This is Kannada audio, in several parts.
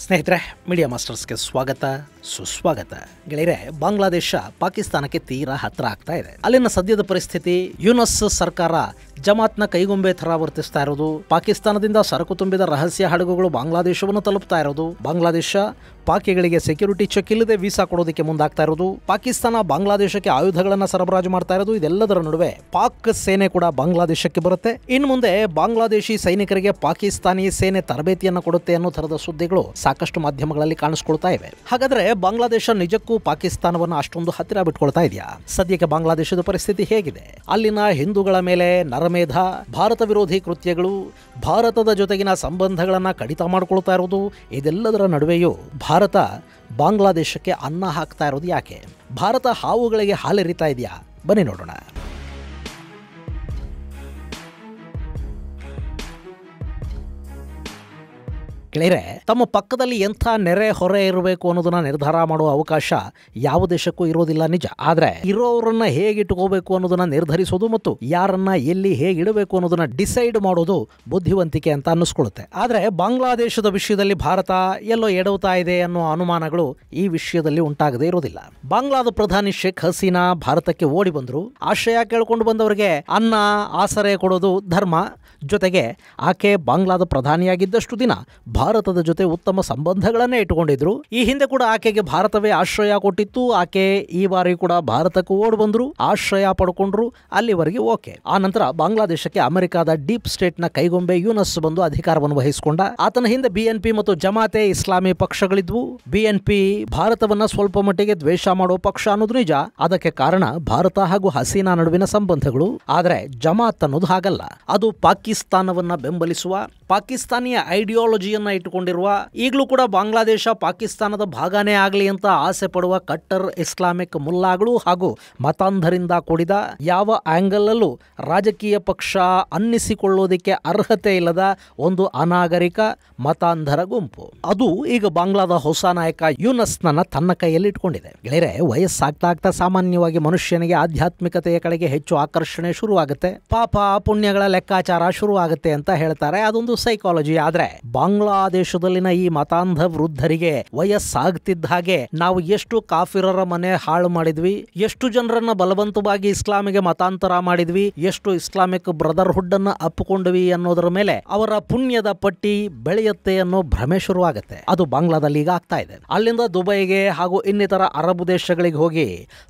ಸ್ನೇಹಿತರೆ, ಮೀಡಿಯಾ ಮಾಸ್ಟರ್ಸ್ಗೆ ಸ್ವಾಗತ ಸುಸ್ವಾಗತ. ಗೆಳೆಯರೆ, ಬಾಂಗ್ಲಾದೇಶ ಪಾಕಿಸ್ತಾನಕ್ಕೆ ತೀರಾ ಹತ್ರ ಆಗ್ತಾ ಇದೆ. ಅಲ್ಲಿನ ಸದ್ಯದ ಪರಿಸ್ಥಿತಿ, ಯುನಸ್ ಸರ್ಕಾರ ಜಮಾತ್ನ ಕೈಗೊಂಬೆ ಥರ ವರ್ತಿಸ್ತಾ ಇರೋದು, ಪಾಕಿಸ್ತಾನದಿಂದ ಸರಕು ತುಂಬಿದ ರಹಸ್ಯ ಹಡಗುಗಳು ಬಾಂಗ್ಲಾದೇಶವನ್ನು ತಲುಪ್ತಾ ಇರೋದು, ಬಾಂಗ್ಲಾದೇಶ ಪಾಕಿಗಳಿಗೆ ಸೆಕ್ಯೂರಿಟಿ ಚೆಕ್ ಇಲ್ಲದೆ ವೀಸಾ ಕೊಡೋದಕ್ಕೆ ಮುಂದಾಗ್ತಾ ಇರೋದು, ಪಾಕಿಸ್ತಾನ ಬಾಂಗ್ಲಾದೇಶಕ್ಕೆ ಆಯುಧಗಳನ್ನು ಸರಬರಾಜು ಮಾಡ್ತಾ ಇರೋದು, ಇದೆಲ್ಲದರ ನಡುವೆ ಪಾಕ್ ಸೇನೆ ಕೂಡ ಬಾಂಗ್ಲಾದೇಶಕ್ಕೆ ಬರುತ್ತೆ. ಇನ್ನು ಮುಂದೆ ಬಾಂಗ್ಲಾದೇಶಿ ಸೈನಿಕರಿಗೆ ಪಾಕಿಸ್ತಾನಿ ಸೇನೆ ತರಬೇತಿಯನ್ನು ಕೊಡುತ್ತೆ ಅನ್ನೋ ಥರದ ಸುದ್ದಿಗಳು ಸಾಕಷ್ಟು ಮಾಧ್ಯಮಗಳಲ್ಲಿ ಕಾಣಿಸ್ಕೊಳ್ತಾ ಇವೆ. ಹಾಗಾದ್ರೆ ಬಾಂಗ್ಲಾದೇಶ ನಿಜಕ್ಕೂ ಪಾಕಿಸ್ತಾನವನ್ನು ಅಷ್ಟೊಂದು ಹತ್ತಿರ ಬಿಟ್ಕೊಳ್ತಾ ಇದೆಯಾ? ಸದ್ಯಕ್ಕೆ ಬಾಂಗ್ಲಾದೇಶದ ಪರಿಸ್ಥಿತಿ ಹೇಗಿದೆ? ಅಲ್ಲಿನ ಹಿಂದೂಗಳ ಮೇಲೆ ನರಮೇಧ, ಭಾರತ ವಿರೋಧಿ ಕೃತ್ಯಗಳು, ಭಾರತದ ಜೊತೆಗಿನ ಸಂಬಂಧಗಳನ್ನ ಕಡಿತ ಮಾಡ್ಕೊಳ್ತಾ ಇರೋದು, ಇದೆಲ್ಲದರ ನಡುವೆಯೂ ಭಾರತ ಬಾಂಗ್ಲಾದೇಶಕ್ಕೆ ಅನ್ನ ಹಾಕ್ತಾ ಇರೋದು ಯಾಕೆ? ಭಾರತ ಹಾವುಗಳಿಗೆ ಹಾಲೆರಿತಾ ಇದೆಯಾ? ಬನ್ನಿ ನೋಡೋಣ. ಗೆಳೆಯರೆ, ತಮ್ಮ ಪಕ್ಕದಲ್ಲಿ ಎಂಥ ನೆರೆ ಹೊರೆ ಇರಬೇಕು ಅನ್ನೋದನ್ನ ನಿರ್ಧಾರ ಮಾಡುವ ಅವಕಾಶ ಯಾವ ದೇಶಕ್ಕೂ ಇರೋದಿಲ್ಲ ನಿಜ. ಆದ್ರೆ ಇರೋರನ್ನ ಹೇಗೆ ಇಟ್ಕೋಬೇಕು ಅನ್ನೋದನ್ನ ನಿರ್ಧರಿಸೋದು ಮತ್ತು ಯಾರನ್ನ ಎಲ್ಲಿ ಹೇಗೆ ಇಡಬೇಕು ಅನ್ನೋದನ್ನ ಡಿಸೈಡ್ ಮಾಡೋದು ಬುದ್ಧಿವಂತಿಕೆ ಅಂತ ಅನ್ನಿಸ್ಕೊಳ್ಳುತ್ತೆ. ಆದ್ರೆ ಬಾಂಗ್ಲಾದೇಶದ ವಿಷಯದಲ್ಲಿ ಭಾರತ ಎಲ್ಲೋ ಎಡವ್ತಾ ಇದೆ ಅನ್ನೋ ಅನುಮಾನಗಳು ಈ ವಿಷಯದಲ್ಲಿ ಉಂಟಾಗದೇ ಇರೋದಿಲ್ಲ. ಬಾಂಗ್ಲಾದ ಪ್ರಧಾನಿ ಶೇಖ್ ಹಸೀನಾ ಭಾರತಕ್ಕೆ ಓಡಿ ಬಂದ್ರು. ಆಶ್ರಯ ಕೇಳ್ಕೊಂಡು ಬಂದವರಿಗೆ ಅನ್ನ ಆಸರೆ ಕೊಡೋದು ಧರ್ಮ. ಜೊತೆಗೆ ಆಕೆ ಬಾಂಗ್ಲಾದ ಪ್ರಧಾನಿಯಾಗಿದ್ದಷ್ಟು ದಿನ ಭಾರತದ ಜೊತೆ ಉತ್ತಮ ಸಂಬಂಧಗಳನ್ನೇ ಇಟ್ಟುಕೊಂಡಿದ್ರು. ಈ ಹಿಂದೆ ಕೂಡ ಆಕೆಗೆ ಭಾರತವೇ ಆಶ್ರಯ ಕೊಟ್ಟಿತ್ತು. ಆಕೆ ಈ ಬಾರಿ ಕೂಡ ಭಾರತಕ್ಕೆ ಓಡಿ ಬಂದ್ರು, ಆಶ್ರಯ ಪಡ್ಕೊಂಡ್ರು. ಅಲ್ಲಿವರೆಗೆ ಓಕೆ. ಆ ನಂತರ ಬಾಂಗ್ಲಾದೇಶಕ್ಕೆ ಅಮೆರಿಕದ ಡೀಪ್ ಸ್ಟೇಟ್ ನ ಕೈಗೊಂಬೆ ಯುನಸ್ ಬಂದು ಅಧಿಕಾರವನ್ನು ವಹಿಸಿಕೊಂಡ. ಆತನ ಹಿಂದೆ BNP ಮತ್ತು ಜಮಾತೆ ಇಸ್ಲಾಮಿ ಪಕ್ಷಗಳಿದ್ವು. BNP ಭಾರತವನ್ನ ಸ್ವಲ್ಪ ಮಟ್ಟಿಗೆ ದ್ವೇಷ ಮಾಡೋ ಪಕ್ಷ ಅನ್ನೋದು ನಿಜ. ಅದಕ್ಕೆ ಕಾರಣ ಭಾರತ ಹಾಗೂ ಹಸೀನಾ ನಡುವಿನ ಸಂಬಂಧಗಳು. ಆದ್ರೆ ಜಮಾತ್ ಅನ್ನೋದು ಹಾಗಲ್ಲ. ಅದು ಪಾಕಿಸ್ತಾನವನ್ನ ಬೆಂಬಲಿಸುವ, ಪಾಕಿಸ್ತಾನಿಯ ಐಡಿಯಾಲಜಿಯನ್ನ ಇಟ್ಟುಕೊಂಡಿರುವ, ಈಗಲೂ ಕೂಡ ಬಾಂಗ್ಲಾದೇಶ ಪಾಕಿಸ್ತಾನದ ಭಾಗನೇ ಆಗಲಿ ಅಂತ ಆಸೆ ಪಡುವ ಕಟ್ಟರ್ ಇಸ್ಲಾಮಿಕ್ ಮುಲ್ಲಾಗಳು ಹಾಗೂ ಮತಾಂಧರಿಂದ ಕೂಡಿದ, ಯಾವ ಆಂಗಲ್ ಅಲ್ಲೂ ರಾಜಕೀಯ ಪಕ್ಷ ಅನ್ನಿಸಿಕೊಳ್ಳೋದಕ್ಕೆ ಅರ್ಹತೆ ಇಲ್ಲದ ಒಂದು ಅನಾಗರಿಕ ಮತಾಂಧರ ಗುಂಪು. ಅದು ಈಗ ಬಾಂಗ್ಲಾದ ಹೊಸ ನಾಯಕ ಯುನಸ್ನ ತನ್ನ ಕೈಯಲ್ಲಿ ಇಟ್ಕೊಂಡಿದೆ. ಗೆಳೆಯರೆ, ವಯಸ್ಸಾಗ್ತಾ ಆಗ್ತಾ ಸಾಮಾನ್ಯವಾಗಿ ಮನುಷ್ಯನಿಗೆ ಆಧ್ಯಾತ್ಮಿಕತೆಯ ಕಡೆಗೆ ಹೆಚ್ಚು ಆಕರ್ಷಣೆ ಶುರುವಾಗುತ್ತೆ. ಪಾಪ ಪುಣ್ಯಗಳ ಲೆಕ್ಕಾಚಾರ ಶುರುವಾಗುತ್ತೆ ಅಂತ ಹೇಳ್ತಾರೆ. ಅದೊಂದು ಸೈಕಾಲಜಿ. ಆದ್ರೆ ಬಾಂಗ್ಲಾದೇಶದಲ್ಲಿನ ಈ ಮತಾಂಧ ವೃದ್ಧರಿಗೆ ವಯಸ್ಸಾಗ್ತಿದ್ದ ಹಾಗೆ ನಾವು ಎಷ್ಟು ಕಾಫಿರರ ಮನೆ ಹಾಳು ಮಾಡಿದ್ವಿ, ಎಷ್ಟು ಜನರನ್ನ ಬಲವಂತವಾಗಿ ಇಸ್ಲಾಮಿಗೆ ಮತಾಂತರ ಮಾಡಿದ್ವಿ, ಎಷ್ಟು ಇಸ್ಲಾಮಿಕ್ ಬ್ರದರ್ಹುಡ್ ಅನ್ನ ಅಪ್ಪಿಕೊಂಡ್ವಿ ಅನ್ನೋದರ ಮೇಲೆ ಅವರ ಪುಣ್ಯದ ಪಟ್ಟಿ ಬೆಳೆಯುತ್ತೆ ಅನ್ನೋ ಭ್ರಮೆ ಶುರುವಾಗುತ್ತೆ. ಅದು ಬಾಂಗ್ಲಾದಲ್ಲಿ ಈಗ ಆಗ್ತಾ ಇದೆ. ಅಲ್ಲಿಂದ ದುಬೈಗೆ ಹಾಗೂ ಇನ್ನಿತರ ಅರಬ್ ದೇಶಗಳಿಗೆ ಹೋಗಿ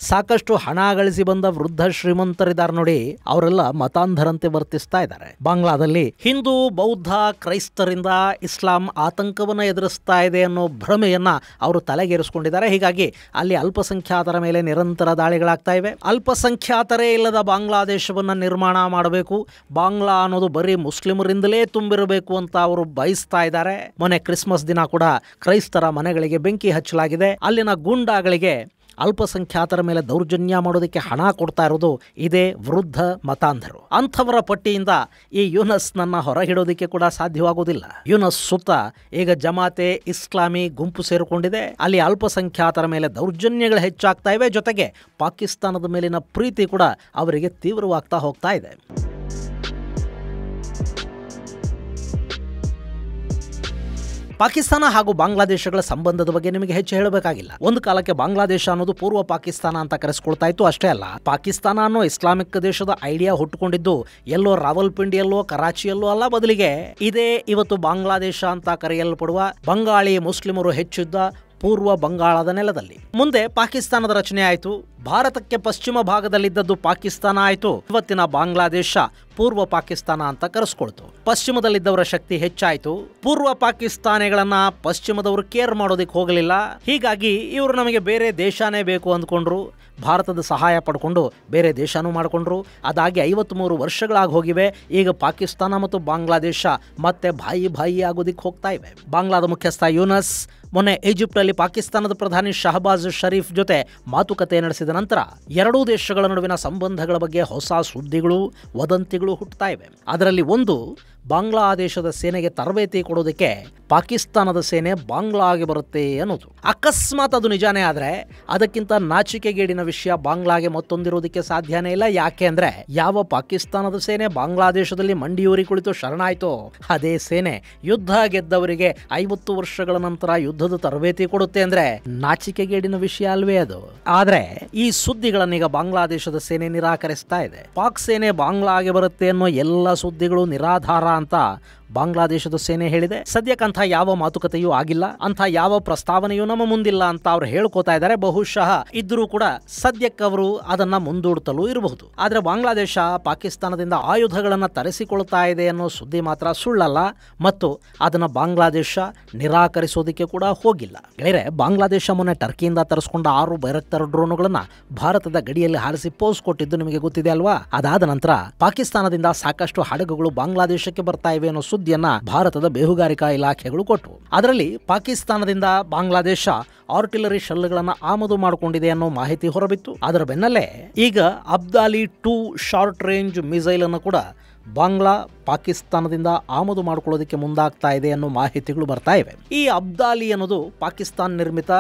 ಸಾಕಷ್ಟು ಹಣ ಗಳಿಸಿ ಬಂದ ವೃದ್ಧ ಶ್ರೀಮಂತರಿದ್ದಾರೆ ನೋಡಿ, ಅವರೆಲ್ಲ ಮತಾಂಧರಂತೆ ವರ್ತಿಸ್ತಾ ಇದ್ದಾರೆ. ಬಾಂಗ್ಲಾದಲ್ಲಿ ಹಿಂದೂ, ಬೌದ್ಧ, ಕ್ರೈಸ್ತರಿಂದ ಇಸ್ಲಾಂ ಆತಂಕವನ್ನು ಎದುರಿಸ್ತಾ ಇದೆ ಅನ್ನೋ ಭ್ರಮೆಯನ್ನ ಅವರು ತಲೆಗೇರಿಸಿಕೊಂಡಿದ್ದಾರೆ. ಹೀಗಾಗಿ ಅಲ್ಲಿ ಅಲ್ಪಸಂಖ್ಯಾತರ ಮೇಲೆ ನಿರಂತರ ದಾಳಿಗಳಾಗ್ತಾ ಇವೆ. ಅಲ್ಪಸಂಖ್ಯಾತರೇ ಇಲ್ಲದ ಬಾಂಗ್ಲಾದೇಶವನ್ನ ನಿರ್ಮಾಣ ಮಾಡಬೇಕು, ಬಾಂಗ್ಲಾ ಅನ್ನೋದು ಬರೀ ಮುಸ್ಲಿಮರಿಂದಲೇ ತುಂಬಿರಬೇಕು ಅಂತ ಅವರು ಬಯಸ್ತಾ ಇದ್ದಾರೆ. ಮೊನ್ನೆ ಕ್ರಿಸ್ಮಸ್ ದಿನ ಕೂಡ ಕ್ರೈಸ್ತರ ಮನೆಗಳಿಗೆ ಬೆಂಕಿ ಹಚ್ಚಲಾಗಿದೆ. ಅಲ್ಲಿನ ಗೂಂಡಾಗಳಿಗೆ ಅಲ್ಪಸಂಖ್ಯಾತರ ಮೇಲೆ ದೌರ್ಜನ್ಯ ಮಾಡೋದಕ್ಕೆ ಹಣ ಕೊಡ್ತಾ ಇರೋದು ಇದೇ ವೃದ್ಧ ಮತಾಂಧರು. ಅಂಥವರ ಪಟ್ಟಿಯಿಂದ ಈ ಯುನಸ್ ನನ್ನ ಹೊರಗಿಡೋದಕ್ಕೆ ಕೂಡ ಸಾಧ್ಯವಾಗುವುದಿಲ್ಲ. ಯುನಸ್ ಸುತ್ತ ಈಗ ಜಮಾತೆ ಇಸ್ಲಾಮಿ ಗುಂಪು ಸೇರಿಕೊಂಡಿದೆ. ಅಲ್ಲಿ ಅಲ್ಪಸಂಖ್ಯಾತರ ಮೇಲೆ ದೌರ್ಜನ್ಯಗಳು ಹೆಚ್ಚಾಗ್ತಾ ಇವೆ. ಜೊತೆಗೆ ಪಾಕಿಸ್ತಾನದ ಮೇಲಿನ ಪ್ರೀತಿ ಕೂಡ ಅವರಿಗೆ ತೀವ್ರವಾಗ್ತಾ ಹೋಗ್ತಾ ಇದೆ. ಪಾಕಿಸ್ತಾನ ಹಾಗೂ ಬಾಂಗ್ಲಾದೇಶಗಳ ಸಂಬಂಧದ ಬಗ್ಗೆ ನಿಮಗೆ ಹೆಚ್ಚು ಹೇಳಬೇಕಾಗಿಲ್ಲ. ಒಂದು ಕಾಲಕ್ಕೆ ಬಾಂಗ್ಲಾದೇಶ ಅನ್ನೋದು ಪೂರ್ವ ಪಾಕಿಸ್ತಾನ ಅಂತ ಕರೆಸ್ಕೊಳ್ತಾ ಇತ್ತು. ಅಷ್ಟೇ ಅಲ್ಲ, ಪಾಕಿಸ್ತಾನ ಅನ್ನೋ ಇಸ್ಲಾಮಿಕ್ ದೇಶದ ಐಡಿಯಾ ಹುಟ್ಟುಕೊಂಡಿದ್ದು ಎಲ್ಲೋ ರಾವಲ್ಪಿಂಡಿಯಲ್ಲೋ ಕರಾಚಿಯಲ್ಲೋ ಅಲ್ಲ, ಬದಲಿಗೆ ಇದೇ ಇವತ್ತು ಬಾಂಗ್ಲಾದೇಶ ಅಂತ ಕರೆಯಲ್ಪಡುವ ಬಂಗಾಳಿ ಮುಸ್ಲಿಮರು ಹೆಚ್ಚಿದ್ದ ಪೂರ್ವ ಬಂಗಾಳದ ನೆಲದಲ್ಲಿ. ಮುಂದೆ ಪಾಕಿಸ್ತಾನದ ರಚನೆ ಆಯಿತು. ಭಾರತಕ್ಕೆ ಪಶ್ಚಿಮ ಭಾಗದಲ್ಲಿದ್ದದ್ದು ಪಾಕಿಸ್ತಾನ ಆಯಿತು. ಇವತ್ತಿನ ಬಾಂಗ್ಲಾದೇಶ ಪೂರ್ವ ಪಾಕಿಸ್ತಾನ ಅಂತ ಕರೆಸ್ಕೊಳ್ತು. ಪಶ್ಚಿಮದಲ್ಲಿದ್ದವರ ಶಕ್ತಿ ಹೆಚ್ಚಾಯಿತು. ಪೂರ್ವ ಪಾಕಿಸ್ತಾನಿಗಳನ್ನ ಪಶ್ಚಿಮದವರು ಕೇರ್ ಮಾಡೋದಕ್ಕೆ ಹೋಗಲಿಲ್ಲ. ಹೀಗಾಗಿ ಇವರು ನಮಗೆ ಬೇರೆ ದೇಶನೇ ಬೇಕು ಅಂದ್ಕೊಂಡ್ರು. ಭಾರತದ ಸಹಾಯ ಪಡ್ಕೊಂಡು ಬೇರೆ ದೇಶನೂ ಮಾಡಿಕೊಂಡ್ರು. ಅದಾಗಿ 53 ವರ್ಷಗಳಾಗಿ ಹೋಗಿವೆ. ಈಗ ಪಾಕಿಸ್ತಾನ ಮತ್ತು ಬಾಂಗ್ಲಾದೇಶ ಮತ್ತೆ ಬಾಯಿ ಆಗೋದಿಕ್ಕೆ ಹೋಗ್ತಾ ಇವೆ. ಬಾಂಗ್ಲಾದ ಮುಖ್ಯಸ್ಥ ಯುನಸ್ ಮೊನ್ನೆ ಈಜಿಪ್ಟ್ನಲ್ಲಿ ಪಾಕಿಸ್ತಾನದ ಪ್ರಧಾನಿ ಶಹಬಾಜ್ ಶರೀಫ್ ಜೊತೆ ಮಾತುಕತೆ ನಡೆಸಿದ ನಂತರ ಎರಡೂ ದೇಶಗಳ ನಡುವಿನ ಸಂಬಂಧಗಳ ಬಗ್ಗೆ ಹೊಸ ಸುದ್ದಿಗಳು, ವದಂತಿಗಳು ಸುದ್ದಿಗಳು ಹುಟ್ಟುತ್ತಾ ಇವೆ. ಅದರಲ್ಲಿ ಒಂದು, ಬಾಂಗ್ಲಾದೇಶದ ಸೇನೆಗೆ ತರಬೇತಿ ಕೊಡೋದಕ್ಕೆ ಪಾಕಿಸ್ತಾನದ ಸೇನೆ ಬಾಂಗ್ಲಾಗೆ ಬರುತ್ತೆ ಅನ್ನೋದು. ಅಕಸ್ಮಾತ್ ಅದು ನಿಜಾನೇ ಆದರೆ ಅದಕ್ಕಿಂತ ನಾಚಿಕೆಗೇಡಿನ ವಿಷಯ ಬಾಂಗ್ಲಾಗೆ ಮತ್ತೊಂದಿರೋದಕ್ಕೆ ಸಾಧ್ಯನೇ ಇಲ್ಲ. ಯಾಕೆ ಅಂದ್ರೆ, ಯಾವ ಪಾಕಿಸ್ತಾನದ ಸೇನೆ ಬಾಂಗ್ಲಾದೇಶದಲ್ಲಿ ಮಂಡಿಯೂರಿ ಕುಳಿತು ಶರಣಾಯ್ತೋ ಅದೇ ಸೇನೆ ಯುದ್ಧ ಗೆದ್ದವರಿಗೆ 50 ವರ್ಷಗಳ ನಂತರ ಯುದ್ಧದ ತರಬೇತಿ ಕೊಡುತ್ತೆ ಅಂದ್ರೆ ನಾಚಿಕೆಗೇಡಿನ ವಿಷಯ ಅಲ್ವೇ ಅದು. ಆದ್ರೆ ಈ ಸುದ್ದಿಗಳನ್ನೀಗ ಬಾಂಗ್ಲಾದೇಶದ ಸೇನೆ ನಿರಾಕರಿಸ್ತಾ ಇದೆ. ಪಾಕ್ ಸೇನೆ ಬಾಂಗ್ಲಾಗೆ ಬರುತ್ತೆ ಅನ್ನೋ ಎಲ್ಲ ಸುದ್ದಿಗಳು ನಿರಾಧಾರ ಅಂತ ಬಾಂಗ್ಲಾದೇಶದ ಸೇನೆ ಹೇಳಿದೆ. ಸದ್ಯಕ್ಕಂಥ ಯಾವ ಮಾತುಕತೆಯೂ ಆಗಿಲ್ಲ, ಅಂಥ ಯಾವ ಪ್ರಸ್ತಾವನೆಯೂ ನಮ್ಮ ಮುಂದಿಲ್ಲ ಅಂತ ಅವ್ರು ಹೇಳ್ಕೋತಾ ಇದ್ದಾರೆ. ಬಹುಶಃ ಇದ್ರೂ ಕೂಡ ಸದ್ಯಕ್ಕೆ ಅವರು ಅದನ್ನ ಮುಂದೂಡುತ್ತಲೂ ಇರಬಹುದು. ಆದ್ರೆ ಬಾಂಗ್ಲಾದೇಶ ಪಾಕಿಸ್ತಾನದಿಂದ ಆಯುಧಗಳನ್ನ ತರಿಸಿಕೊಳ್ತಾ ಇದೆ ಅನ್ನೋ ಸುದ್ದಿ ಮಾತ್ರ ಸುಳ್ಳಲ್ಲ ಮತ್ತು ಅದನ್ನ ಬಾಂಗ್ಲಾದೇಶ ನಿರಾಕರಿಸೋದಕ್ಕೆ ಕೂಡ ಹೋಗಿಲ್ಲ. ಗೆಳೆಯರೆ, ಬಾಂಗ್ಲಾದೇಶ ಮೊನ್ನೆ ಟರ್ಕಿಯಿಂದ ತರಿಸ್ಕೊಂಡ 6 ಬೈರಕ್ಟರ್ ಡ್ರೋನ್ಗಳನ್ನ ಭಾರತದ ಗಡಿಯಲ್ಲಿ ಹಾರಿಸಿ ಪೋಸ್ ಕೊಟ್ಟಿದ್ದು ನಿಮಗೆ ಗೊತ್ತಿದೆ ಅಲ್ವಾ? ಅದಾದ ನಂತರ ಪಾಕಿಸ್ತಾನದಿಂದ ಸಾಕಷ್ಟು ಹಡಗುಗಳು ಬಾಂಗ್ಲಾದೇಶಕ್ಕೆ ಬರ್ತಾ ಇವೆ ಅನ್ನೋ ಸುದ್ದಿಯನ್ನ ಭಾರತದ ಬೇಹುಗಾರಿಕಾ ಇಲಾಖೆಗಳು ಕೊಟ್ಟವು. ಅದರಲ್ಲಿ ಪಾಕಿಸ್ತಾನದಿಂದ ಬಾಂಗ್ಲಾದೇಶ ಆರ್ಟಿಲರಿ ಶೆಲ್ಗಳನ್ನ ಆಮದು ಮಾಡಿಕೊಂಡಿದೆ ಅನ್ನೋ ಮಾಹಿತಿ ಹೊರಬಿತ್ತು. ಅದರ ಬೆನ್ನಲ್ಲೇ ಈಗ ಅಬ್ದಾಲಿ 2 ಶಾರ್ಟ್ ರೇಂಜ್ ಮಿಸೈಲ್ ಅನ್ನು ಕೂಡ ಬಾಂಗ್ಲಾ ಪಾಕಿಸ್ತಾನದಿಂದ ಆಮದು ಮಾಡಿಕೊಳ್ಳೋದಕ್ಕೆ ಮುಂದಾಗ್ತಾ ಇದೆ ಅನ್ನೋ ಮಾಹಿತಿಗಳು ಬರ್ತಾ ಇವೆ. ಈ ಅಬ್ದಾಲಿ ಅನ್ನೋದು ಪಾಕಿಸ್ತಾನ ನಿರ್ಮಿತ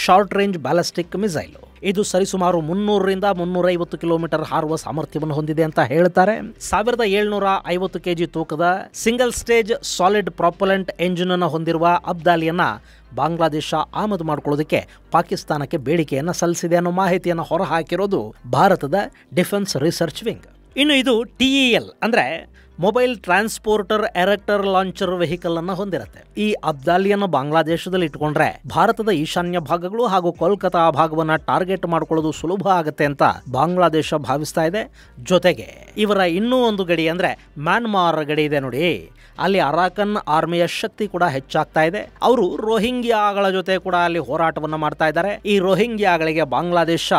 ಶಾರ್ಟ್ ರೇಂಜ್ ಬ್ಯಾಲಿಸ್ಟಿಕ್ ಮಿಸೈಲ್. ಇದು ಸರಿಸುಮಾರು 300ರಿಂದ 350 ಕಿಲೋಮೀಟರ್ ಹಾರುವ ಸಾಮರ್ಥ್ಯವನ್ನು ಹೊಂದಿದೆ ಅಂತ ಹೇಳ್ತಾರೆ. 1750 kg ತೂಕದ ಸಿಂಗಲ್ ಸ್ಟೇಜ್ ಸಾಲಿಡ್ ಪ್ರಾಪಲೆಂಟ್ ಎಂಜಿನ್ ಅನ್ನು ಹೊಂದಿರುವ ಅಬ್ದಾಲಿಯನ್ನ ಬಾಂಗ್ಲಾದೇಶ ಆಮದು ಮಾಡಿಕೊಳ್ಳೋದಕ್ಕೆ ಪಾಕಿಸ್ತಾನಕ್ಕೆ ಬೇಡಿಕೆಯನ್ನು ಸಲ್ಲಿಸಿದೆ ಅನ್ನೋ ಮಾಹಿತಿಯನ್ನು ಹೊರಹಾಕಿರೋದು ಭಾರತದ ಡಿಫೆನ್ಸ್ ರಿಸರ್ಚ್ ವಿಂಗ್. ಇನ್ನು ಇದು TEL ಅಂದ್ರೆ ಮೊಬೈಲ್ ಟ್ರಾನ್ಸ್ಪೋರ್ಟರ್ ಎರೆಕ್ಟರ್ ಲಾಂಚರ್ ವೆಹಿಕಲ್ ಅನ್ನು ಹೊಂದಿರುತ್ತೆ. ಈ ಅಬ್ದಾಲಿಯನ್ನು ಬಾಂಗ್ಲಾದೇಶದಲ್ಲಿ ಇಟ್ಕೊಂಡ್ರೆ ಭಾರತದ ಈಶಾನ್ಯ ಭಾಗಗಳು ಹಾಗೂ ಕೋಲ್ಕತಾ ಭಾಗವನ್ನ ಟಾರ್ಗೆಟ್ ಮಾಡ್ಕೊಳ್ಳೋದು ಸುಲಭ ಆಗುತ್ತೆ ಅಂತ ಬಾಂಗ್ಲಾದೇಶ ಭಾವಿಸ್ತಾ ಇದೆ. ಜೊತೆಗೆ ಇವರ ಇನ್ನೂ ಒಂದು ಗಡಿ ಅಂದ್ರೆ ಮ್ಯಾನ್ಮಾರ್ ಗಡಿ ಇದೆ ನೋಡಿ, ಅಲ್ಲಿ ಅರಾಕನ್ ಆರ್ಮಿಯ ಶಕ್ತಿ ಕೂಡ ಹೆಚ್ಚಾಗ್ತಾ ಇದೆ. ಅವರು ರೋಹಿಂಗ್ಯಾಗಳ ಜೊತೆ ಕೂಡ ಅಲ್ಲಿ ಹೋರಾಟವನ್ನ ಮಾಡ್ತಾ ಇದ್ದಾರೆ. ಈ ರೋಹಿಂಗ್ಯಾಗಳಿಗೆ ಬಾಂಗ್ಲಾದೇಶ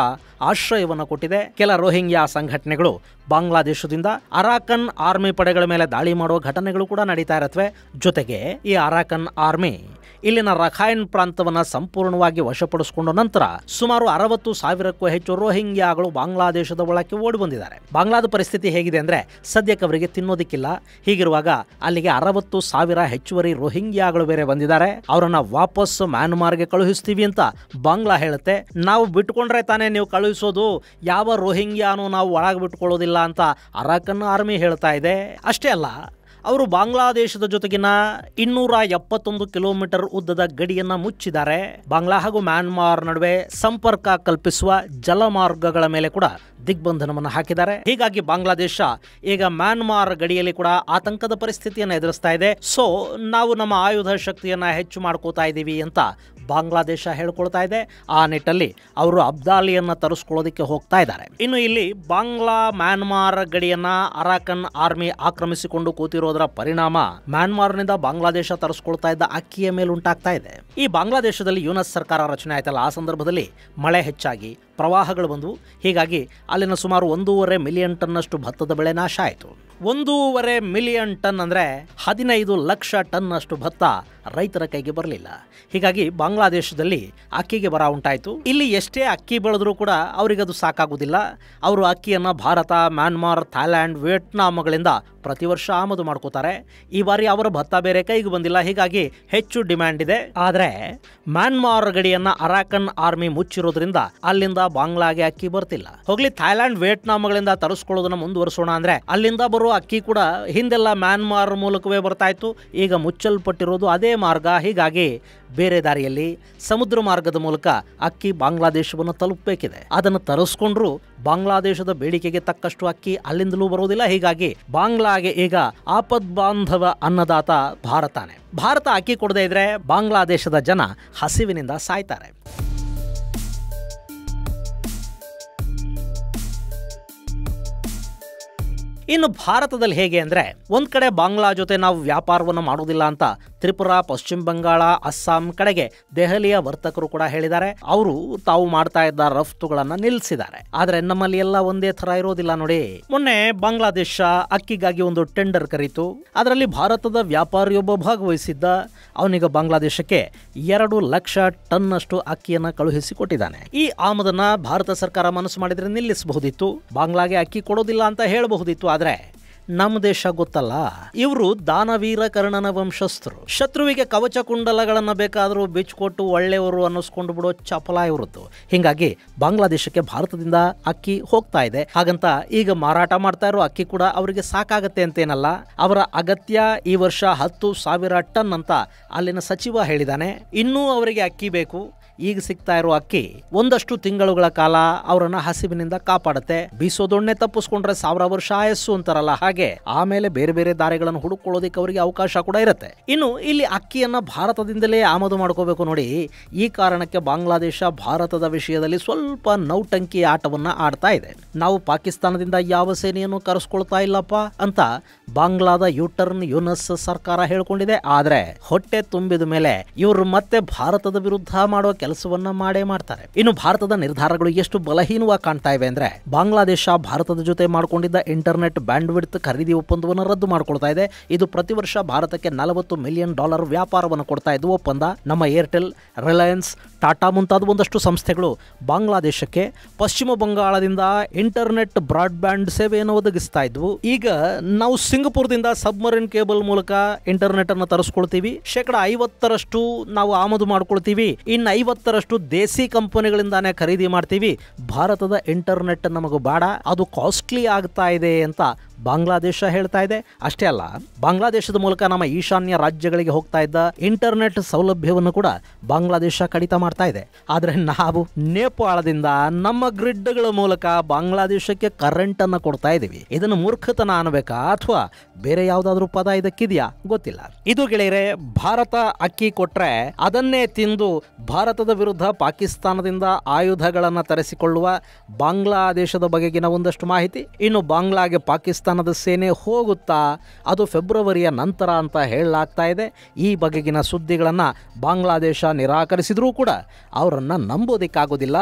ಆಶ್ರಯವನ್ನು ಕೊಟ್ಟಿದೆ. ಕೆಲ ರೋಹಿಂಗ್ಯಾ ಸಂಘಟನೆಗಳು ಬಾಂಗ್ಲಾದೇಶದಿಂದ ಅರಾಕನ್ ಆರ್ಮಿ ಪಡೆಗಳ ಮೇಲೆ ದಾಳಿ ಮಾಡುವ ಘಟನೆಗಳು ಕೂಡ ನಡೀತಾ ಇರುತ್ತವೆ. ಜೊತೆಗೆ ಈ ಅರಾಕನ್ ಆರ್ಮಿ ಇಲ್ಲಿನ ರಖೈನ್ ಪ್ರಾಂತವನ್ನ ಸಂಪೂರ್ಣವಾಗಿ ವಶಪಡಿಸಿಕೊಂಡ ನಂತರ ಸುಮಾರು 60,000ಕ್ಕೂ ಹೆಚ್ಚು ರೋಹಿಂಗ್ಯಾಗಳು ಬಾಂಗ್ಲಾದೇಶದ ಒಳಕ್ಕೆ ಓಡಿ ಬಂದಿದ್ದಾರೆ. ಬಾಂಗ್ಲಾದ ಪರಿಸ್ಥಿತಿ ಹೇಗಿದೆ ಅಂದ್ರೆ ಸದ್ಯಕ್ಕೆ ಅವರಿಗೆ ತಿನ್ನೋದಿಕ್ಕಿಲ್ಲ. ಹೀಗಿರುವಾಗ ಅಲ್ಲಿಗೆ 60,000 ಹೆಚ್ಚುವರಿ ರೋಹಿಂಗ್ಯಾಗಳು ಬೇರೆ ಬಂದಿದ್ದಾರೆ. ಅವರನ್ನ ವಾಪಸ್ ಮ್ಯಾನ್ಮಾರ್ಗೆ ಕಳುಹಿಸ್ತೀವಿ ಅಂತ ಬಾಂಗ್ಲಾ ಹೇಳುತ್ತೆ. ನಾವು ಬಿಟ್ಕೊಂಡ್ರೆ ತಾನೇ ನೀವು ಕಳುಹಿಸೋದು, ಯಾವ ರೋಹಿಂಗ್ಯಾನು ನಾವು ಒಳಗೆ ಬಿಟ್ಕೊಳ್ಳೋದಿಲ್ಲ ಅಂತ ಅರಾಕನ್ ಆರ್ಮಿ ಹೇಳ್ತಾ ಇದೆ. ಅಷ್ಟೇ ಅಲ್ಲ, ಅವರು ಬಾಂಗ್ಲಾದೇಶದ ಜೊತೆಗಿನ 271 ಕಿಲೋಮೀಟರ್ ಉದ್ದದ ಗಡಿಯನ್ನ ಮುಚ್ಚಿದ್ದಾರೆ. ಬಾಂಗ್ಲಾ ಹಾಗೂ ಮ್ಯಾನ್ಮಾರ್ ನಡುವೆ ಸಂಪರ್ಕ ಕಲ್ಪಿಸುವ ಜಲಮಾರ್ಗಗಳ ಮೇಲೆ ಕೂಡ ದಿಗ್ಬಂಧನವನ್ನು ಹಾಕಿದ್ದಾರೆ. ಹೀಗಾಗಿ ಬಾಂಗ್ಲಾದೇಶ ಈಗ ಮ್ಯಾನ್ಮಾರ್ ಗಡಿಯಲ್ಲಿ ಕೂಡ ಆತಂಕದ ಪರಿಸ್ಥಿತಿಯನ್ನು ಎದುರಿಸ್ತಾ ಇದೆ. ಸೊ ನಾವು ನಮ್ಮ ಆಯುಧ ಶಕ್ತಿಯನ್ನ ಹೆಚ್ಚು ಮಾಡ್ಕೋತಾ ಇದ್ದೀವಿ ಅಂತ ಬಾಂಗ್ಲಾದೇಶ ಹೇಳ್ಕೊಳ್ತಾ ಇದೆ. ಆ ನಿಟ್ಟಲ್ಲಿ ಅವರು ಅಬ್ದಾಲಿಯನ್ನ ತರಿಸ್ಕೊಳ್ಳೋದಕ್ಕೆ ಹೋಗ್ತಾ ಇದ್ದಾರೆ. ಇನ್ನು ಇಲ್ಲಿ ಬಾಂಗ್ಲಾ ಮ್ಯಾನ್ಮಾರ್ ಗಡಿಯನ್ನ ಅರಾಕನ್ ಆರ್ಮಿ ಆಕ್ರಮಿಸಿಕೊಂಡು ಕೂತಿರೋದರ ಪರಿಣಾಮ ಮ್ಯಾನ್ಮಾರ್ನಿಂದ ಬಾಂಗ್ಲಾದೇಶ ತರಿಸ್ಕೊಳ್ತಾ ಇದ್ದ ಅಕ್ಕಿಯ ಮೇಲೆ ಉಂಟಾಗ್ತಾ ಇದೆ. ಈ ಬಾಂಗ್ಲಾದೇಶದಲ್ಲಿ ಯುನಸ್ ಸರ್ಕಾರ ರಚನೆ ಆಯ್ತಲ್ಲ, ಆ ಸಂದರ್ಭದಲ್ಲಿ ಮಳೆ ಹೆಚ್ಚಾಗಿ ಪ್ರವಾಹಗಳು ಬಂದವು. ಹೀಗಾಗಿ ಅಲ್ಲಿನ ಸುಮಾರು 1.5 ಮಿಲಿಯನ್ ಟನ್ನಷ್ಟು ಭತ್ತದ ಬೆಳೆ ನಾಶ ಆಯಿತು. 1.5 ಮಿಲಿಯನ್ ಟನ್ ಅಂದ್ರೆ 15 ಲಕ್ಷ ಟನ್ ಅಷ್ಟು ಭತ್ತ ರೈತರ ಕೈಗೆ ಬರಲಿಲ್ಲ. ಹೀಗಾಗಿ ಬಾಂಗ್ಲಾದೇಶದಲ್ಲಿ ಅಕ್ಕಿಗೆ ಬರ ಉಂಟಾಯಿತು. ಇಲ್ಲಿ ಎಷ್ಟೇ ಅಕ್ಕಿ ಬೆಳೆದ್ರೂ ಕೂಡ ಅವರಿಗದು ಸಾಕಾಗುವುದಿಲ್ಲ. ಅವರು ಅಕ್ಕಿಯನ್ನ ಭಾರತ, ಮ್ಯಾನ್ಮಾರ್, ಥೈಲ್ಯಾಂಡ್, ವಿಯೆಟ್ನಾಂಗಳಿಂದ ಪ್ರತಿ ವರ್ಷ ಆಮದು ಮಾಡ್ಕೋತಾರೆ. ಈ ಬಾರಿ ಅವರ ಭತ್ತ ಬೇರೆ ಕೈಗೆ ಬಂದಿಲ್ಲ, ಹೀಗಾಗಿ ಹೆಚ್ಚು ಡಿಮ್ಯಾಂಡ್ ಇದೆ. ಆದ್ರೆ ಮ್ಯಾನ್ಮಾರ್ ಗಡಿಯನ್ನ ಅರಾಕನ್ ಆರ್ಮಿ ಮುಚ್ಚಿರೋದ್ರಿಂದ ಅಲ್ಲಿಂದ ಬಾಂಗ್ಲಾಗೆ ಅಕ್ಕಿ ಬರ್ತಿಲ್ಲ. ಹೋಗ್ಲಿ, ಥೈಲ್ಯಾಂಡ್, ವಿಯೆಟ್ನಾಂಗಳಿಂದ ತರಿಸ್ಕೊಳ್ಳೋದನ್ನ ಮುಂದುವರಿಸೋಣ ಅಂದ್ರೆ ಅಲ್ಲಿಂದ ಬರೋ ಅಕ್ಕಿ ಕೂಡ ಹಿಂದೆಲ್ಲ ಮ್ಯಾನ್ಮಾರ್ ಮೂಲಕವೇ ಬರ್ತಾ ಇತ್ತು. ಈಗ ಮುಚ್ಚಲ್ಪಟ್ಟಿರೋದು ಅದೇ ಮಾರ್ಗ. ಹೀಗಾಗಿ ಬೇರೆ ದಾರಿಯಲ್ಲಿ ಸಮುದ್ರ ಮಾರ್ಗದ ಮೂಲಕ ಅಕ್ಕಿ ಬಾಂಗ್ಲಾದೇಶವನ್ನು ತಲುಪಬೇಕಿದೆ. ಅದನ್ನು ತರಿಸ್ಕೊಂಡ್ರು ಬಾಂಗ್ಲಾದೇಶದ ಬೇಡಿಕೆಗೆ ತಕ್ಕಷ್ಟು ಅಕ್ಕಿ ಅಲ್ಲಿಂದಲೂ ಬರೋದಿಲ್ಲ. ಹೀಗಾಗಿ ಬಾಂಗ್ಲಾಗೆ ಈಗ ಆಪದ್ ಬಾಂಧವ ಅನ್ನದಾತ ಭಾರತನೇ. ಭಾರತ ಅಕ್ಕಿ ಕೊಡದೇ ಇದ್ರೆ ಬಾಂಗ್ಲಾದೇಶದ ಜನ ಹಸಿವಿನಿಂದ ಸಾಯ್ತಾರೆ. ಇನ್ನು ಭಾರತದಲ್ಲಿ ಹೇಗೆ ಅಂದ್ರೆ, ಒಂದ್ ಕಡೆ ಬಾಂಗ್ಲಾ ಜೊತೆ ನಾವು ವ್ಯಾಪಾರವನ್ನು ಮಾಡೋದಿಲ್ಲ ಅಂತ ತ್ರಿಪುರಾ, ಪಶ್ಚಿಮ ಬಂಗಾಳ, ಅಸ್ಸಾಂ ಕಡೆಗೆ ದೆಹಲಿಯ ವರ್ತಕರು ಕೂಡ ಹೇಳಿದ್ದಾರೆ. ಅವರು ತಾವು ಮಾಡ್ತಾ ಇದ್ದ ರಫ್ತುಗಳನ್ನ ನಿಲ್ಲಿಸಿದ್ದಾರೆ. ಆದ್ರೆ ನಮ್ಮಲ್ಲಿ ಎಲ್ಲ ಒಂದೇ ತರ ಇರೋದಿಲ್ಲ ನೋಡಿ. ಮೊನ್ನೆ ಬಾಂಗ್ಲಾದೇಶ ಅಕ್ಕಿಗಾಗಿ ಒಂದು ಟೆಂಡರ್ ಕರೀತು. ಅದರಲ್ಲಿ ಭಾರತದ ವ್ಯಾಪಾರಿಯೊಬ್ಬ ಭಾಗವಹಿಸಿದ್ದ. ಅವನೀಗ ಬಾಂಗ್ಲಾದೇಶಕ್ಕೆ 2 ಲಕ್ಷ ಟನ್ ಅಷ್ಟು ಅಕ್ಕಿಯನ್ನ ಕಳುಹಿಸಿಕೊಟ್ಟಿದ್ದಾನೆ. ಈ ಆಮದನ್ನ ಭಾರತ ಸರ್ಕಾರ ಮನಸ್ಸು ಮಾಡಿದ್ರೆ ನಿಲ್ಲಿಸಬಹುದಿತ್ತು, ಬಾಂಗ್ಲಾಗೆ ಅಕ್ಕಿ ಕೊಡೋದಿಲ್ಲ ಅಂತ ಹೇಳಬಹುದಿತ್ತು. ಆದ್ರೆ ನಮ್ಮ ದೇಶ ಗೊತ್ತಲ್ಲ, ಇವರು ದಾನವೀರ ಕರ್ಣನ ವಂಶಸ್ಥರು. ಶತ್ರುವಿಗೆ ಕವಚ ಕುಂಡಲಗಳನ್ನ ಬೇಕಾದರೂ ಬಿಚ್ಕೊಟ್ಟು ಒಳ್ಳೆಯವರು ಅನ್ನಿಸ್ಕೊಂಡು ಬಿಡೋ ಚಪಲ ಇವ್ರದ್ದು. ಹಿಂಗಾಗಿ ಬಾಂಗ್ಲಾದೇಶಕ್ಕೆ ಭಾರತದಿಂದ ಅಕ್ಕಿ ಹೋಗ್ತಾ ಇದೆ. ಹಾಗಂತ ಈಗ ಮಾರಾಟ ಮಾಡ್ತಾ ಇರೋ ಅಕ್ಕಿ ಕೂಡ ಅವರಿಗೆ ಸಾಕಾಗತ್ತೆ ಅಂತೇನಲ್ಲ. ಅವರ ಅಗತ್ಯ ಈ ವರ್ಷ 10,000 ಟನ್ ಅಂತ ಅಲ್ಲಿನ ಸಚಿವ ಹೇಳಿದಾನೆ. ಇನ್ನೂ ಅವರಿಗೆ ಅಕ್ಕಿ ಬೇಕು. ಈಗ ಸಿಗ್ತಾ ಇರೋ ಅಕ್ಕಿ ಒಂದಷ್ಟು ತಿಂಗಳುಗಳ ಕಾಲ ಅವರನ್ನ ಹಸಿವಿನಿಂದ ಕಾಪಾಡುತ್ತೆ. ಬೀಸೋದೊಣ್ಣೆ ತಪ್ಪಿಸ್ಕೊಂಡ್ರೆ 1000 ವರ್ಷ ಆಯಸ್ಸು ಅಂತಾರಲ್ಲ, ಹಾಗೆ ಆಮೇಲೆ ಬೇರೆ ಬೇರೆ ದಾರಿಗಳನ್ನು ಹುಡುಕೊಳ್ಳೋದಕ್ಕೆ ಅವರಿಗೆ ಅವಕಾಶ ಕೂಡ ಇರುತ್ತೆ. ಇನ್ನು ಇಲ್ಲಿ ಅಕ್ಕಿಯನ್ನ ಭಾರತದಿಂದಲೇ ಆಮದು ಮಾಡ್ಕೋಬೇಕು ನೋಡಿ. ಈ ಕಾರಣಕ್ಕೆ ಬಾಂಗ್ಲಾದೇಶ ಭಾರತದ ವಿಷಯದಲ್ಲಿ ಸ್ವಲ್ಪ ನೌಟಂಕಿ ಆಟವನ್ನ ಆಡ್ತಾ ಇದೆ. ನಾವು ಪಾಕಿಸ್ತಾನದಿಂದ ಯಾವ ಸೇನೆಯನ್ನು ಕರೆಸ್ಕೊಳ್ತಾ ಇಲ್ಲಪ್ಪ ಅಂತ ಬಾಂಗ್ಲಾದ ಯೂಟರ್ನ್ ಯುನಸ್ ಸರ್ಕಾರ ಹೇಳ್ಕೊಂಡಿದೆ. ಆದ್ರೆ ಹೊಟ್ಟೆ ತುಂಬಿದ ಮೇಲೆ ಇವರು ಮತ್ತೆ ಭಾರತದ ವಿರುದ್ಧ ಮಾಡುವ ಕೆಲಸವನ್ನ ಮಾಡೇ ಮಾಡ್ತಾರೆ. ಇನ್ನು ಭಾರತದ ನಿರ್ಧಾರಗಳು ಎಷ್ಟು ಬಲಹೀನವಾಗಿ ಕಾಣ್ತಾ ಇವೆ ಅಂದ್ರೆ, ಬಾಂಗ್ಲಾದೇಶ ಭಾರತದ ಜೊತೆ ಮಾಡಿಕೊಂಡಿದ್ದ ಇಂಟರ್ನೆಟ್ ಬ್ಯಾಂಡ್ವಿಡ್ತ್ ಖರೀದಿ ಒಪ್ಪಂದವನ್ನು ರದ್ದು ಮಾಡ್ಕೊಳ್ತಾ ಇದೆ. ಇದು ಪ್ರತಿ ವರ್ಷ ಭಾರತಕ್ಕೆ $40 ಮಿಲಿಯನ್ ವ್ಯಾಪಾರವನ್ನು ಕೊಡ್ತಾ ಇದ್ದು ಒಪ್ಪಂದ. ನಮ್ಮ ಏರ್ಟೆಲ್, ರಿಲಯನ್ಸ್, ಟಾಟಾ ಮುಂತಾದ ಒಂದಷ್ಟು ಸಂಸ್ಥೆಗಳು ಬಾಂಗ್ಲಾದೇಶಕ್ಕೆ ಪಶ್ಚಿಮ ಬಂಗಾಳದಿಂದ ಇಂಟರ್ನೆಟ್ ಬ್ರಾಡ್ಬ್ಯಾಂಡ್ ಸೇವೆಯನ್ನು ಒದಗಿಸ್ತಾ ಇದ್ವು. ಈಗ ನಾವು ಸಿಂಗಪುರದಿಂದ ಸಬ್ಮರಿನ್ ಕೇಬಲ್ ಮೂಲಕ ಇಂಟರ್ನೆಟ್ ಅನ್ನು ತರಿಸ್ಕೊಳ್ತೀವಿ. 50% ನಾವು ಆಮದು ಮಾಡ್ಕೊಳ್ತೀವಿ. ಇನ್ನು 50% ದೇಸಿ ಕಂಪನಿಗಳಿಂದಾನೇ ಖರೀದಿ ಮಾಡ್ತೀವಿ. ಭಾರತದ ಇಂಟರ್ನೆಟ್ ನಮಗೂ ಬೇಡ, ಅದು ಕಾಸ್ಟ್ಲಿ ಆಗ್ತಾ ಇದೆ ಅಂತ ಬಾಂಗ್ಲಾದೇಶ ಹೇಳ್ತಾ ಇದೆ. ಅಷ್ಟೇ ಅಲ್ಲ, ಬಾಂಗ್ಲಾದೇಶದ ಮೂಲಕ ನಮ್ಮ ಈಶಾನ್ಯ ರಾಜ್ಯಗಳಿಗೆ ಹೋಗ್ತಾ ಇದ್ದ ಇಂಟರ್ನೆಟ್ ಸೌಲಭ್ಯವನ್ನು ಕೂಡ ಬಾಂಗ್ಲಾದೇಶ ಕಡಿತ ಮಾಡ್ತಾ ಇದೆ. ಆದರೆ ನಾವು ನೇಪಾಳದಿಂದ ನಮ್ಮ ಗ್ರಿಡ್ಗಳ ಮೂಲಕ ಬಾಂಗ್ಲಾದೇಶಕ್ಕೆ ಕರೆಂಟ್ ಅನ್ನು ಕೊಡ್ತಾ ಇದ್ದೀವಿ. ಇದನ್ನು ಮೂರ್ಖತನ ಅನ್ನಬೇಕಾ ಅಥವಾ ಬೇರೆ ಯಾವುದಾದ್ರೂ ಪದ ಇದಕ್ಕಿದೆಯಾ ಗೊತ್ತಿಲ್ಲ. ಇದು ಗೆಳೆಯರೆ, ಭಾರತ ಅಕ್ಕಿ ಕೊಟ್ರೆ ಅದನ್ನೇ ತಿಂದು ಭಾರತದ ವಿರುದ್ಧ ಪಾಕಿಸ್ತಾನದಿಂದ ಆಯುಧಗಳನ್ನು ತರಿಸಿಕೊಳ್ಳುವ ಬಾಂಗ್ಲಾದೇಶದ ಬಗೆಗಿನ ಒಂದಷ್ಟು ಮಾಹಿತಿ. ಇನ್ನು ಬಾಂಗ್ಲಾಗೆ ಪಾಕಿಸ್ತಾನದ ಸೇನೆ ಹೋಗುತ್ತಾ, ಅದು ಫೆಬ್ರವರಿಯ ನಂತರ ಅಂತ ಹೇಳಲಾಗ್ತಾ ಇದೆ. ಈ ಬಗೆಗಿನ ಸುದ್ದಿಗಳನ್ನು ಬಾಂಗ್ಲಾದೇಶ ನಿರಾಕರಿಸಿದ್ರೂ ಕೂಡ ಅವರನ್ನು ನಂಬೋದಕ್ಕಾಗೋದಿಲ್ಲ.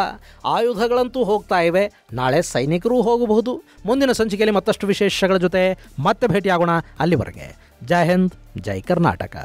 ಆಯುಧಗಳಂತೂ ಹೋಗ್ತಾ ಇವೆ, ನಾಳೆ ಸೈನಿಕರು ಹೋಗಬಹುದು. ಮುಂದಿನ ಸಂಚಿಕೆಯಲ್ಲಿ ಮತ್ತಷ್ಟು ವಿಶೇಷಗಳ ಜೊತೆ ಮತ್ತೆ ಭೇಟಿಯಾಗೋಣ. ಅಲ್ಲಿವರೆಗೆ ಜೈ ಹಿಂದ್, ಜೈ ಕರ್ನಾಟಕ.